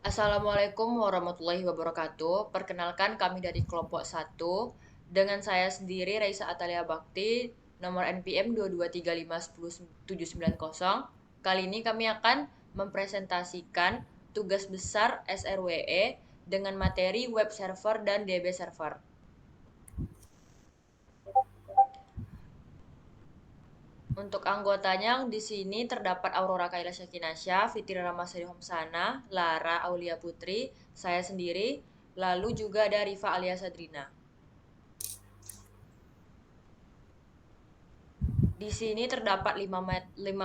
Assalamualaikum warahmatullahi wabarakatuh. Perkenalkan kami dari kelompok satu dengan saya sendiri Raisa Atalia Bakti, nomor NPM 223510790. Kali ini kami akan mempresentasikan tugas besar SRWE dengan materi web server dan DB server. Untuk anggotanya di sini terdapat Aurora Kaila Syakinasya, Fitri Ramasari Homsana, Lara Aulia Putri, saya sendiri, lalu juga ada Rifa Alia Sadrina. Di sini terdapat 5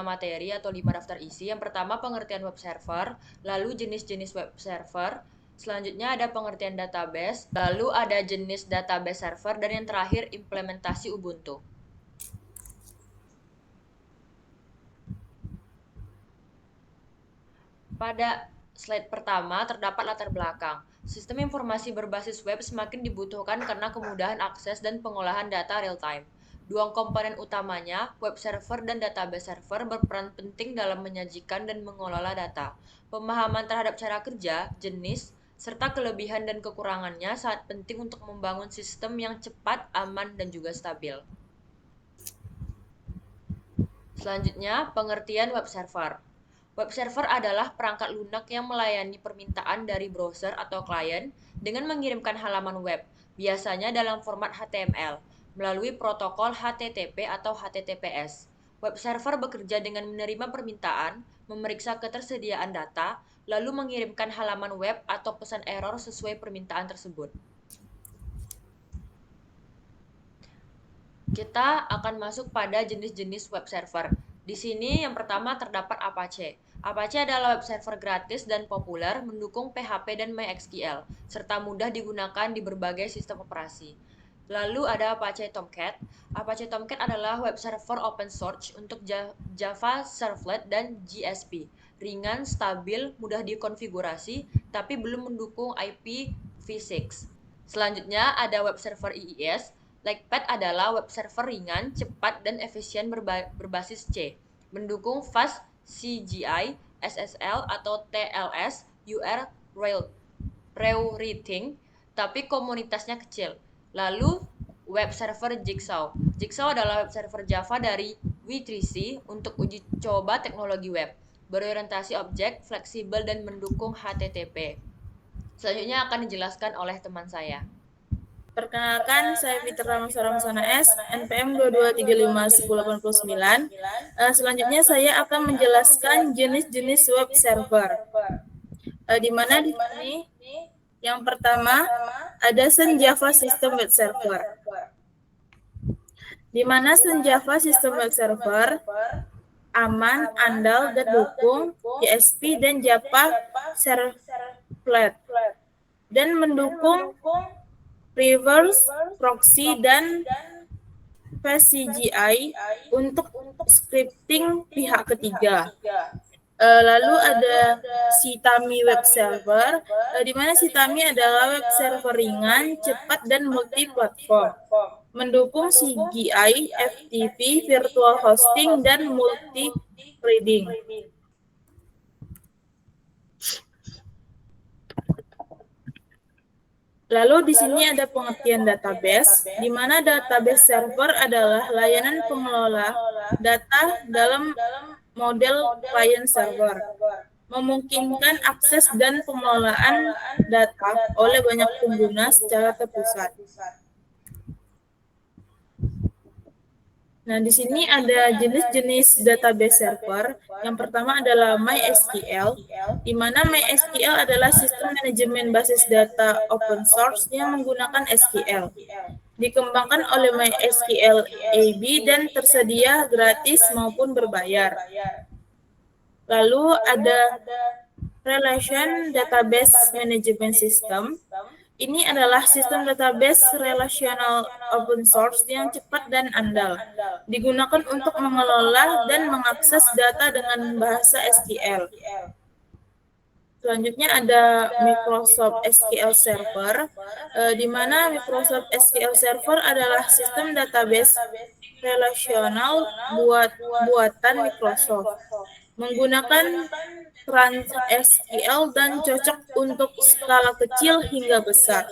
materi atau 5 daftar isi. Yang pertama pengertian web server, lalu jenis-jenis web server, selanjutnya ada pengertian database, lalu ada jenis database server, dan yang terakhir implementasi Ubuntu. Pada slide pertama terdapat latar belakang. Sistem informasi berbasis web semakin dibutuhkan karena kemudahan akses dan pengolahan data real-time. Dua komponen utamanya, web server dan database server, berperan penting dalam menyajikan dan mengelola data. Pemahaman terhadap cara kerja, jenis, serta kelebihan dan kekurangannya sangat penting untuk membangun sistem yang cepat, aman, dan juga stabil. Selanjutnya, pengertian web server. Web server adalah perangkat lunak yang melayani permintaan dari browser atau klien dengan mengirimkan halaman web, biasanya dalam format HTML, melalui protokol HTTP atau HTTPS. Web server bekerja dengan menerima permintaan, memeriksa ketersediaan data, lalu mengirimkan halaman web atau pesan error sesuai permintaan tersebut. Kita akan masuk pada jenis-jenis web server. Di sini yang pertama terdapat Apache. Apache adalah web server gratis dan populer, mendukung PHP dan MySQL, serta mudah digunakan di berbagai sistem operasi. Lalu ada Apache Tomcat. Apache Tomcat adalah web server open source untuk Java Servlet dan GSP. Ringan, stabil, mudah dikonfigurasi, tapi belum mendukung IPv6. Selanjutnya ada web server IIS. Lakepath adalah web server ringan, cepat, dan efisien berbasis C, mendukung fast CGI, SSL atau TLS, UR routing, tapi komunitasnya kecil. Lalu web server Jigsaw. Jigsaw adalah web server Java dari W3C untuk uji coba teknologi web, berorientasi objek, fleksibel, dan mendukung HTTP. Selanjutnya akan dijelaskan oleh teman saya. Perkenalkan, saya Fitri Ramasari Homsana S, NPM 2235109. Selanjutnya saya akan menjelaskan jenis-jenis web server. Di mana di sini yang pertama ada Sun Java System Web Server. Di mana Sun Java System Web Server aman, andal, dan dukung JSP dan Java Servlet, dan mendukung reverse proxy dan fast CGI untuk scripting pihak ketiga. Lalu ada Sitami Web Server, di mana Sitami adalah web server ringan, cepat, dan multi-platform, mendukung CGI, FTP, virtual hosting, dan multi-threading. Lalu di sini ada pengertian database, di mana database server adalah layanan pengelola data dalam model client server, memungkinkan akses dan pengelolaan data oleh banyak pengguna secara terpusat. Nah, di sini ada jenis-jenis database server. Yang pertama adalah MySQL, di mana MySQL adalah sistem manajemen basis data open source yang menggunakan SQL. Dikembangkan oleh MySQL AB dan tersedia gratis maupun berbayar. Lalu ada Relation Database Management System. Ini adalah sistem database relasional open source yang cepat dan andal, digunakan untuk mengelola dan mengakses data dengan bahasa SQL. Selanjutnya ada Microsoft SQL Server, di mana Microsoft SQL Server adalah sistem database relasional buatan Microsoft, menggunakan Trans SQL dan cocok untuk skala kecil hingga besar.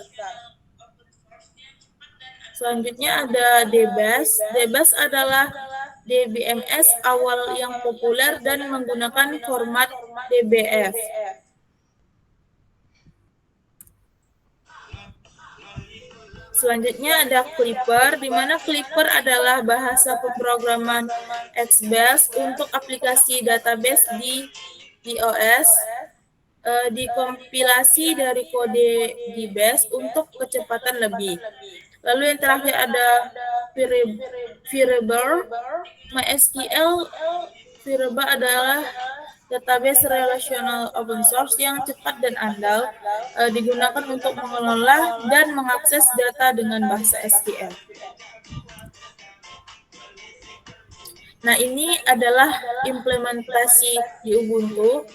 Selanjutnya ada DBAS. DBAS adalah DBMS awal yang populer dan menggunakan format DBF. Selanjutnya ada Clipper, di mana Clipper adalah bahasa pemrograman XBase untuk aplikasi database di iOS. Dikompilasi dari kode DBase untuk kecepatan lebih. Lalu yang terakhir ada Firebird. MySQL Firebird adalah database relasional open source yang cepat dan andal, digunakan untuk mengelola dan mengakses data dengan bahasa SQL. Nah, ini adalah implementasi di Ubuntu,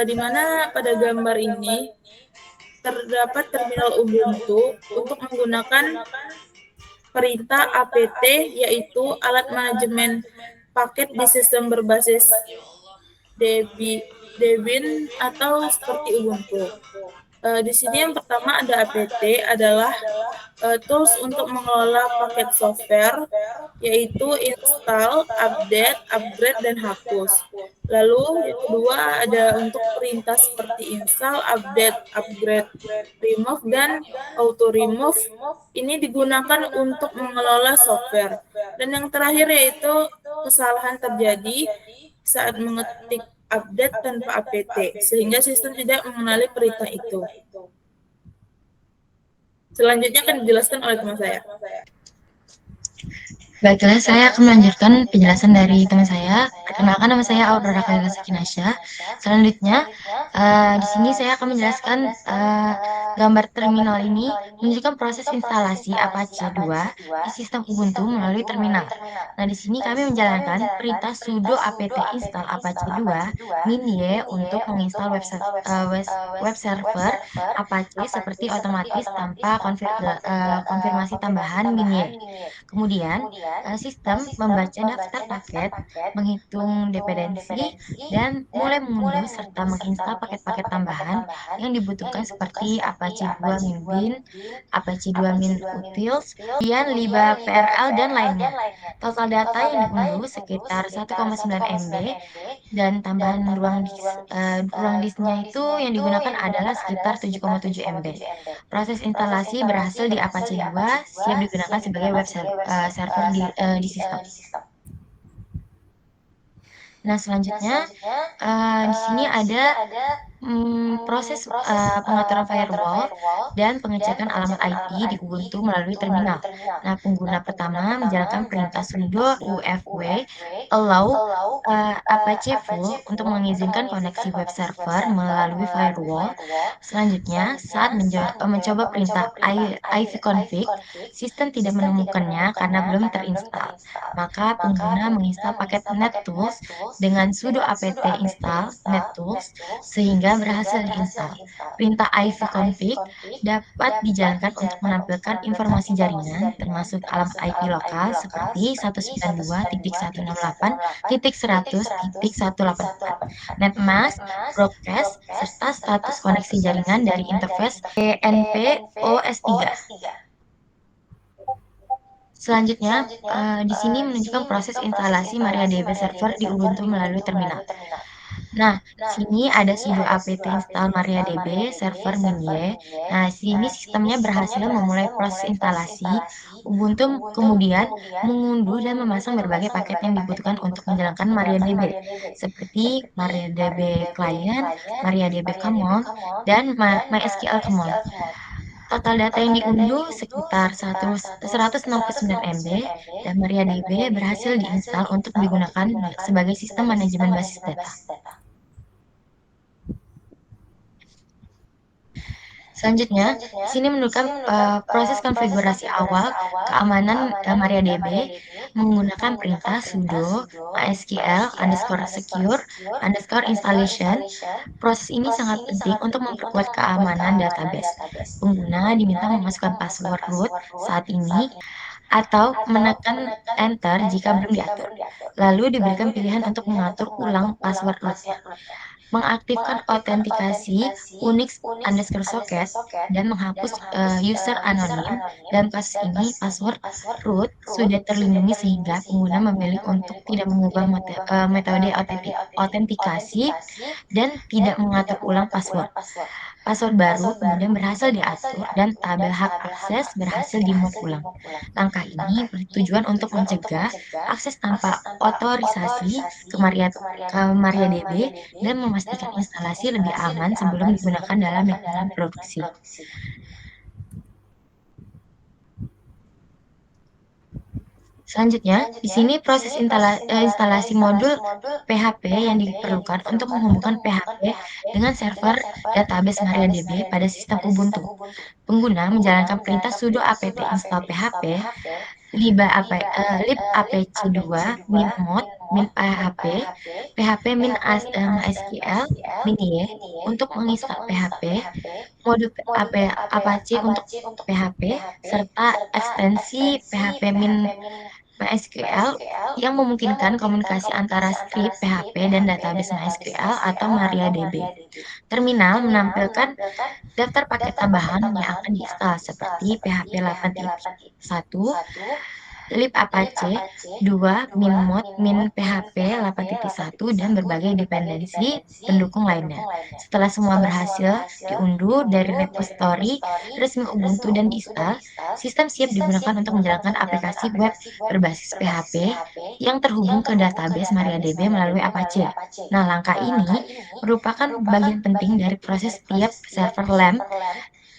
di mana pada gambar ini terdapat terminal Ubuntu untuk menggunakan perintah apt, yaitu alat manajemen paket di sistem berbasis Debian atau seperti Ubuntu. Di sini yang pertama ada apt, adalah tools untuk mengelola paket software, yaitu install, update, upgrade, dan hapus. Lalu yang kedua ada untuk perintah seperti install, update, upgrade, remove, dan auto remove. Ini digunakan untuk mengelola software. Dan yang terakhir yaitu kesalahan terjadi saat mengetik update tanpa apt, sehingga sistem tidak mengenali perintah itu. Selanjutnya akan dijelaskan oleh teman saya. Baiklah, saya akan melanjutkan penjelasan dari teman saya. Perkenalkan, nama saya Aurora Khalila Sakinasya. Selanjutnya, di sini saya akan menjelaskan gambar terminal ini menunjukkan proses instalasi Apache 2 di sistem Ubuntu melalui terminal. Nah, di sini kami menjalankan perintah sudo apt install Apache 2 -y untuk menginstal web server Apache seperti otomatis tanpa konfirmasi tambahan -y. Kemudian, sistem membaca daftar paket, menghitung dependensi, dan mulai mengunduh serta menginstal paket-paket tambahan yang dibutuhkan seperti Apache 2-bin, Apache 2-min utils, kemudian libprl, dan lainnya. Total data yang diunduh sekitar 1,9 MB, dan tambahan ruang disknya itu yang digunakan adalah sekitar 7,7 MB. Proses instalasi berhasil di Apache 2, siap digunakan sebagai web server di sistem. Nah, selanjutnya di sini ada proses pengaturan firewall dan pengecekan alamat IP di Ubuntu melalui terminal. Nah, pengguna pertama menjalankan perintah sudo ufw allow Apache full untuk mengizinkan koneksi web server melalui firewall. Selanjutnya, saat mencoba perintah ivconfig, sistem tidak menemukannya karena belum terinstall. Maka pengguna menginstal paket nettools dengan sudo apt install nettools sehingga berhasil diinstal. Perintah ivconfig dapat dijalankan untuk menampilkan informasi jaringan termasuk alamat IP lokal seperti 192.168.100.184, netmask, broadcast, serta status koneksi jaringan dari interface ENP-OS3. Selanjutnya, di sini menunjukkan proses instalasi MariaDB server di Ubuntu melalui terminal. Nah, sini ada sudo apt install MariaDB server -y. Nah, sini sistemnya berhasil memulai proses instalasi. Ubuntu kemudian mengunduh dan memasang berbagai paket yang dibutuhkan untuk menjalankan MariaDB, seperti MariaDB Client, MariaDB Common, dan MySQL Common. Total data yang diunduh sekitar 169 MB, dan MariaDB berhasil diinstal untuk digunakan sebagai sistem manajemen basis data. Selanjutnya, sini menunjukkan proses konfigurasi awal keamanan MariaDB menggunakan perintah sudo mysql_secure_installation. Proses ini sangat penting untuk memperkuat keamanan database. Pengguna diminta memasukkan password root saat ini atau menekan Enter jika belum diatur. Lalu diberikan pilihan untuk mengatur ulang password rootnya, mengaktifkan autentikasi Unix_socket, dan menghapus user anonim. Dalam kasus ini, password root sudah terlindungi sehingga pengguna memilih untuk tidak mengubah metode autentikasi dan tidak mengatur ulang password. Password baru kemudian berhasil diatur dan tabel hak akses berhasil dimod ulang. Langkah ini bertujuan untuk mencegah akses tanpa otorisasi ke MariaDB dan memastikan instalasi lebih aman sebelum digunakan dalam lingkungan produksi. Selanjutnya, di sini proses instalasi modul PHP yang diperlukan untuk menghubungkan PHP dengan server database MariaDB pada sistem Ubuntu. Pengguna menjalankan perintah sudo apt install php libapc2 minmod min php php min mysql min y untuk menginstal php, mode apache untuk php, serta ekstensi php min MySQL yang memungkinkan komunikasi antara skrip PHP dan database MySQL atau MariaDB. Terminal menampilkan daftar paket tambahan yang akan diinstal seperti PHP 8.1, libapace 2, minmod, min PHP 8.1, dan berbagai dependensi pendukung lainnya. Setelah semua berhasil diunduh dari repository resmi Ubuntu dan diinstal, sistem siap digunakan untuk menjalankan aplikasi web berbasis PHP yang terhubung ke database MariaDB melalui Apache. Nah, langkah ini merupakan bagian penting dari proses setiap server LAMP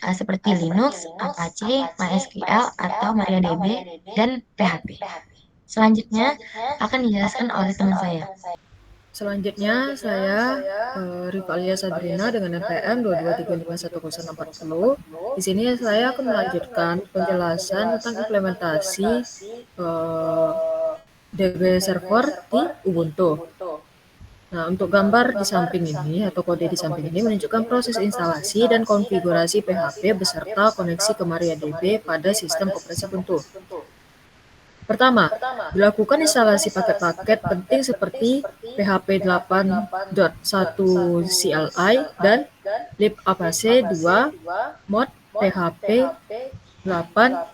seperti Linux, Apache, MySQL, atau MariaDB, dan PHP. Selanjutnya akan dijelaskan oleh teman saya. Selanjutnya saya Rivalia Sadrina dengan NPM 223510410. Di sini saya akan melanjutkan penjelasan tentang implementasi DB server di Ubuntu. Nah, untuk gambar di samping ini atau kode di samping ini menunjukkan proses instalasi dan konfigurasi PHP beserta koneksi ke MariaDB pada sistem operasi Ubuntu. Pertama, dilakukan instalasi paket-paket penting seperti PHP 8.1 CLI dan libapace 2 mod PHP 8.1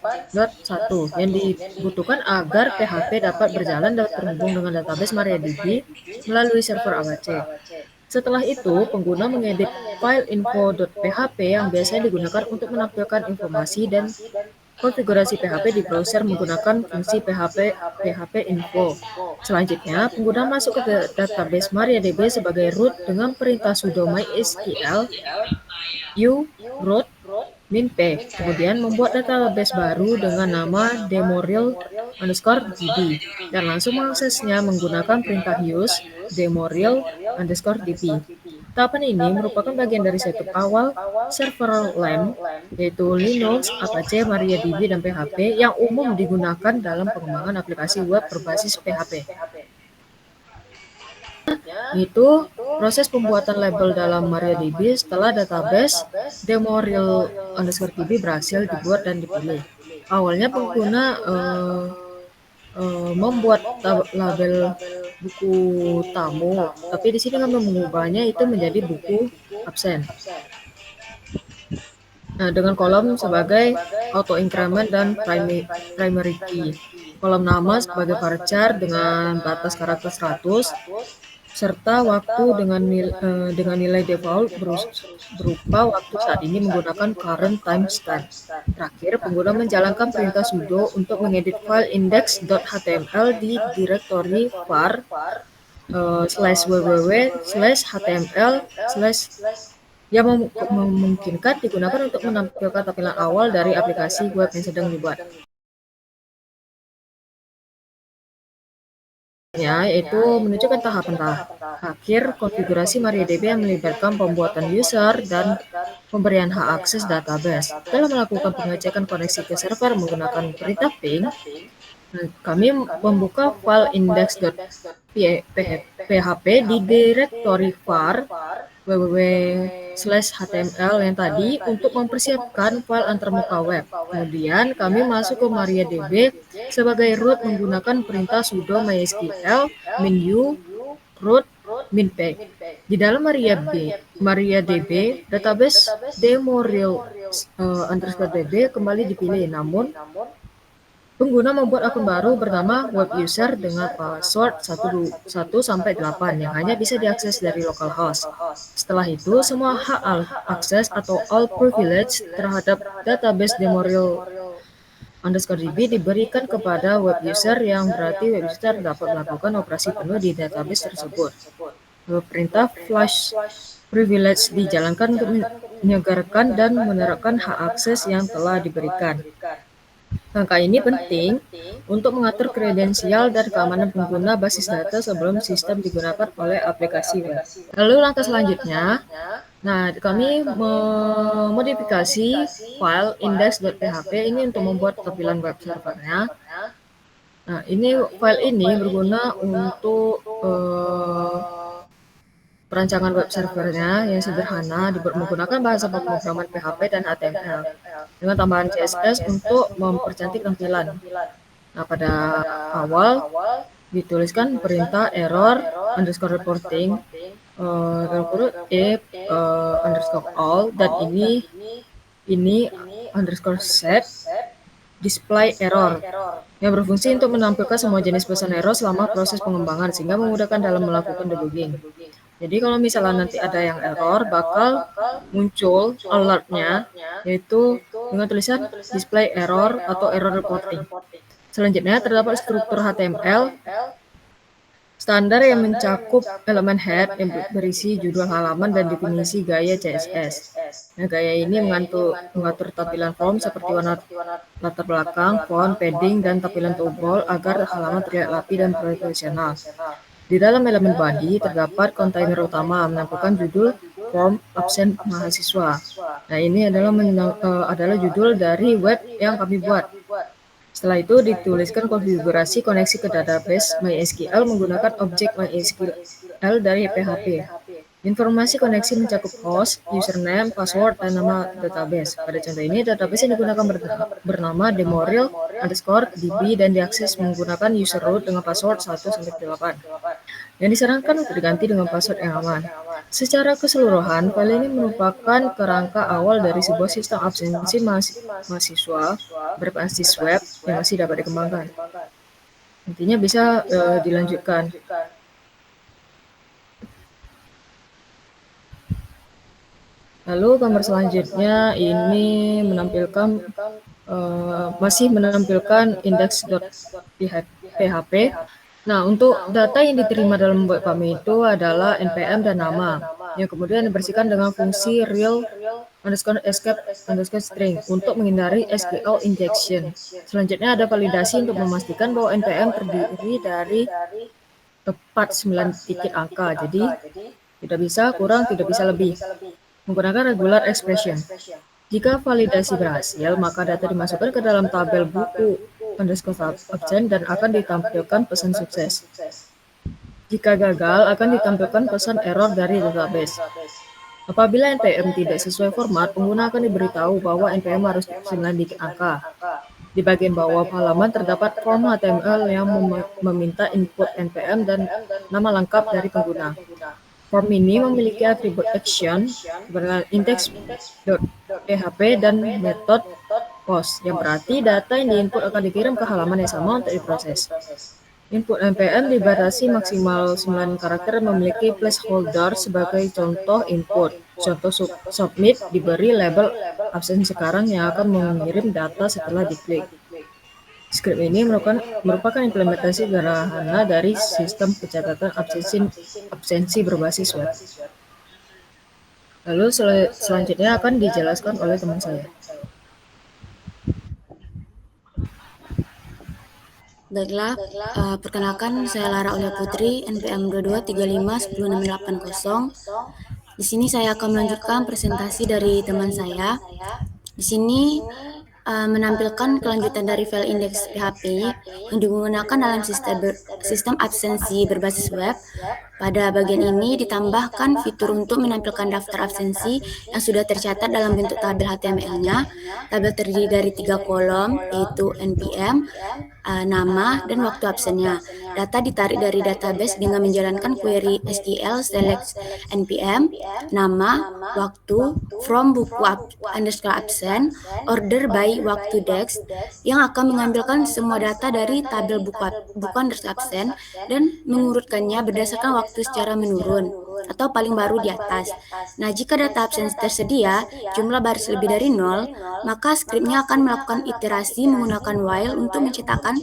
yang dibutuhkan agar PHP dapat berjalan dan terhubung dengan database MariaDB melalui server Apache. Setelah itu, pengguna mengedit file info.php yang biasanya digunakan untuk menampilkan informasi dan konfigurasi PHP di browser menggunakan fungsi PHP info. Selanjutnya, pengguna masuk ke database MariaDB sebagai root dengan perintah sudo mysql root min p. Kemudian membuat database baru dengan nama demoreal_db dan langsung mengaksesnya menggunakan perintah use demoreal_db. Tahapan ini merupakan bagian dari setup awal server LAMP, yaitu Linux, Apache, MariaDB, dan PHP yang umum digunakan dalam pengembangan aplikasi web berbasis PHP. Itu proses pembuatan label dalam MariaDB setelah database demoreal_db berhasil dibuat dan dipilih. Awalnya pengguna membuat label buku tamu, tapi di sini kami mengubahnya itu menjadi buku absen. Nah, dengan kolom sebagai auto increment dan primary key. Kolom nama sebagai varchar dengan batas karakter 100 serta waktu dengan nilai default berupa waktu saat ini menggunakan current timestamp. Terakhir, pengguna menjalankan perintah sudo untuk mengedit file index.html di direktori var /www/html/ yang memungkinkan digunakan untuk menampilkan tampilan awal dari aplikasi web yang sedang dibuat. Yaitu menunjukkan tahapan akhir konfigurasi MariaDB yang melibatkan pembuatan user dan pemberian hak akses database. Setelah melakukan pengecekan koneksi ke server menggunakan perintah ping, kami membuka file index.php di direktori var /html yang tadi untuk mempersiapkan file antarmuka web. Kemudian kami masuk ke MariaDB sebagai root menggunakan perintah sudo mysql min-u root min-page. Di dalam MariaDB, database demo real _db kembali dipilih, namun pengguna membuat akun baru bernama web user dengan password 1 sampai 8 yang hanya bisa diakses dari localhost. Setelah itu, semua hak akses atau all privilege terhadap database demo_real _db diberikan kepada web user, yang berarti web user dapat melakukan operasi penuh di database tersebut. Perintah flash privilege dijalankan untuk menyegarkan dan menerapkan hak akses yang telah diberikan. Langkah ini penting untuk mengatur kredensial dan keamanan pengguna basis data sebelum sistem digunakan oleh aplikasi web. Lalu langkah selanjutnya, kami memodifikasi file index.php ini untuk membuat tampilan web servernya. File ini berguna untuk perancangan web servernya yang sederhana menggunakan bahasa pemrograman PHP dan HTML dengan tambahan CSS untuk mempercantik tampilan. Pada awal dituliskan perintah error _reporting _all dan ini _set display error yang berfungsi untuk menampilkan semua jenis pesan error selama proses pengembangan sehingga memudahkan dalam melakukan debugging. Jadi kalau misalnya nanti ada yang error, bakal muncul alertnya, yaitu dengan tulisan display error atau error reporting. Selanjutnya terdapat struktur HTML standar yang mencakup elemen head yang berisi judul halaman dan definisi gaya CSS. Gaya ini mengatur tampilan form seperti warna latar belakang, font, padding, dan tampilan tombol agar halaman terlihat rapi dan profesional. Di dalam elemen body terdapat kontainer utama menampilkan judul form absen mahasiswa. Ini adalah judul dari web yang kami buat. Setelah itu dituliskan konfigurasi koneksi ke database MySQL menggunakan objek MySQL dari PHP. Informasi koneksi mencakup host, username, password, dan nama database. Pada contoh ini, database yang digunakan bernama demoreal_db dan diakses menggunakan user root dengan password 1-8. Yang disarankan untuk diganti dengan password yang aman. Secara keseluruhan, file ini merupakan kerangka awal dari sebuah sistem absensi mahasiswa berbasis web yang masih dapat dikembangkan. Intinya bisa dilanjutkan. Lalu gambar selanjutnya ini masih menampilkan index.php. Untuk data yang diterima dalam web kami itu adalah npm dan nama, yang kemudian dibersihkan dengan fungsi real_escape_string untuk menghindari SQL injection. Selanjutnya ada validasi untuk memastikan bahwa npm terdiri dari tepat 9 titik angka, jadi tidak bisa kurang, tidak bisa lebih. Menggunakan regular expression. Jika validasi berhasil, maka data dimasukkan ke dalam tabel buku _absen dan akan ditampilkan pesan sukses. Jika gagal, akan ditampilkan pesan error dari database. Apabila npm tidak sesuai format, pengguna akan diberitahu bahwa npm harus 9 digit angka. Di bagian bawah halaman terdapat form HTML yang meminta input npm dan nama lengkap dari pengguna. Form ini memiliki atribut action bernama index.php dan metode post, yang berarti data yang diinput akan dikirim ke halaman yang sama untuk diproses. Input npm dibatasi maksimal 9 karakter memiliki placeholder sebagai contoh input. Contoh submit diberi label absen sekarang yang akan mengirim data setelah diklik. Skrip ini merupakan implementasi sederhana dari sistem pencatatan absensi berbasis web. Lalu selanjutnya akan dijelaskan oleh teman saya. Baiklah, perkenalkan saya Lara Aulia Putri, NPM 2235106880. Di sini saya akan melanjutkan presentasi dari teman saya. Di sini menampilkan kelanjutan dari file index PHP yang digunakan dalam sistem absensi berbasis web. Pada bagian ini ditambahkan fitur untuk menampilkan daftar absensi yang sudah tercatat dalam bentuk tabel HTML-nya. Tabel terdiri dari 3 kolom, yaitu NPM, nama, dan waktu absennya. Data ditarik dari database dengan menjalankan query SQL select NPM, nama, waktu, from buku underscore absen, order by waktu desk, yang akan mengambilkan semua data dari tabel buku underscore absen dan mengurutkannya berdasarkan waktu secara menurun atau paling baru di atas. Nah, jika data absen tersedia, jumlah baris lebih dari 0, maka skripnya akan melakukan iterasi menggunakan while untuk mencetakkan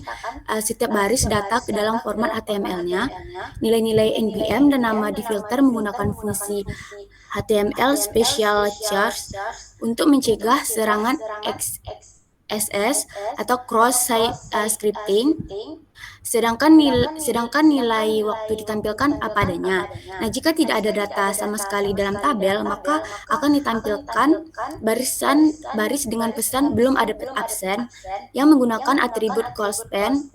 setiap baris data ke dalam format HTML-nya. Nilai-nilai NPM dan nama difilter menggunakan fungsi HTML special charge untuk mencegah serangan XSS atau cross-site scripting. Sedangkan nilai waktu ditampilkan apa adanya. Nah, jika tidak ada data sama sekali dalam tabel, maka akan ditampilkan baris dengan pesan belum ada absen yang menggunakan atribut callspan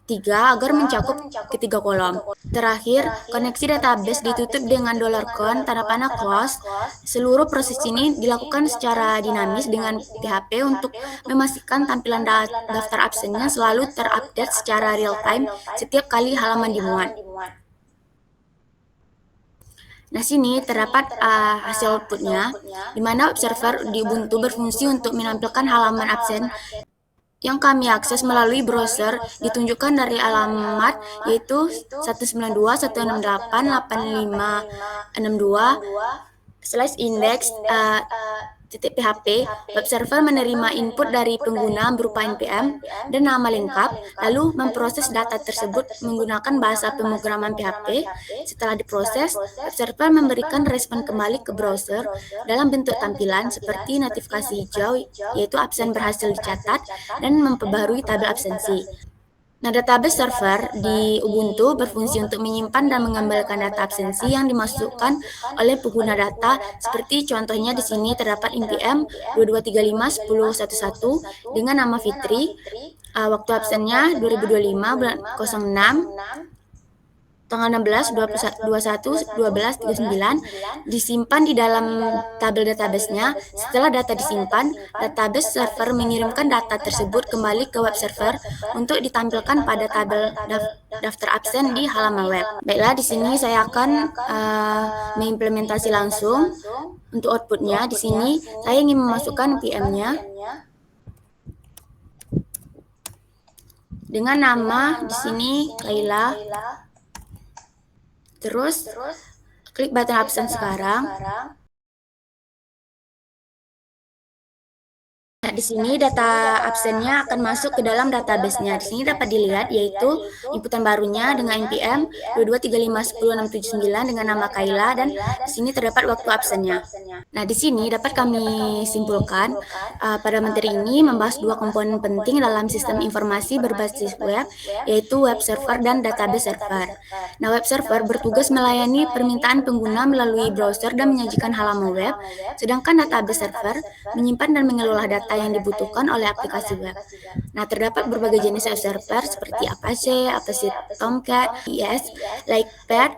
3 agar mencakup ketiga kolom. Terakhir, koneksi database ditutup dengan $, tanda panah close. Seluruh proses ini dilakukan secara dinamis dengan PHP untuk memastikan tampilan daftar absennya selalu terupdate secara real time setiap kali halaman dimuat. Nah, sini terdapat hasil outputnya, di mana web server di Ubuntu berfungsi untuk menampilkan halaman absen yang kami akses melalui browser ditunjukkan dari alamat yaitu 192.168.8562/index.php. Web server menerima input dari pengguna berupa npm dan nama lengkap, lalu memproses data tersebut menggunakan bahasa pemrograman PHP. Setelah diproses, web server memberikan respon kembali ke browser dalam bentuk tampilan seperti notifikasi hijau, yaitu absen berhasil dicatat, dan memperbarui tabel absensi. Nah, database server di Ubuntu berfungsi untuk menyimpan dan mengembalikan data absensi yang dimasukkan oleh pengguna data, seperti contohnya di sini terdapat npm 22351011 dengan nama Fitri, waktu absennya 2025 bulan 06, tanggal 16, 21, 12, 39, disimpan di dalam tabel database-nya. Setelah data disimpan, database server mengirimkan data tersebut kembali ke web server untuk ditampilkan pada tabel daftar absen di halaman web. Baiklah, di sini saya akan mengimplementasi langsung untuk outputnya. Di sini saya ingin memasukkan PM-nya dengan nama di sini Laila. Terus klik button absen sekarang. Nah, di sini data absennya akan masuk ke dalam database-nya. Di sini dapat dilihat yaitu inputan barunya dengan npm 22351069 dengan nama Kaila, dan di sini terdapat waktu absennya. Nah, di sini dapat kami simpulkan pada materi ini membahas dua komponen penting dalam sistem informasi berbasis web, yaitu web server dan database server. Nah, web server bertugas melayani permintaan pengguna melalui browser dan menyajikan halaman web, sedangkan database server menyimpan dan mengelola data yang dibutuhkan oleh aplikasi web. Nah, terdapat berbagai jenis web server seperti Apache, Tomcat, IS, Lightpad,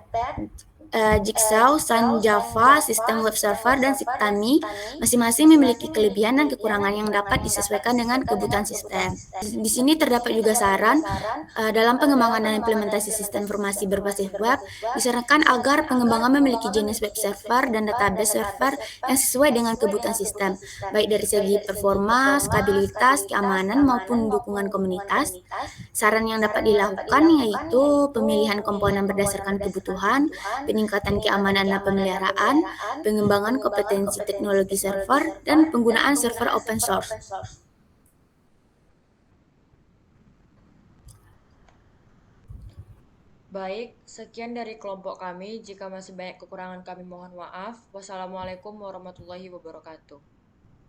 Jigsaw, Sun Java, Sistem Web Server, dan Siptami. Masing-masing memiliki kelebihan dan kekurangan yang dapat disesuaikan dengan kebutuhan sistem. Di sini terdapat juga saran dalam pengembangan dan implementasi sistem informasi berbasis web, disarankan agar pengembangan memiliki jenis web server dan database server yang sesuai dengan kebutuhan sistem, baik dari segi performa, stabilitas, keamanan, maupun dukungan komunitas. Saran yang dapat dilakukan yaitu pemilihan komponen berdasarkan kebutuhan, peningkatan keamanan dan pemeliharaan, pengembangan kompetensi teknologi server, dan penggunaan server open source. Baik, sekian dari kelompok kami. Jika masih banyak kekurangan kami mohon maaf. Wassalamualaikum warahmatullahi wabarakatuh.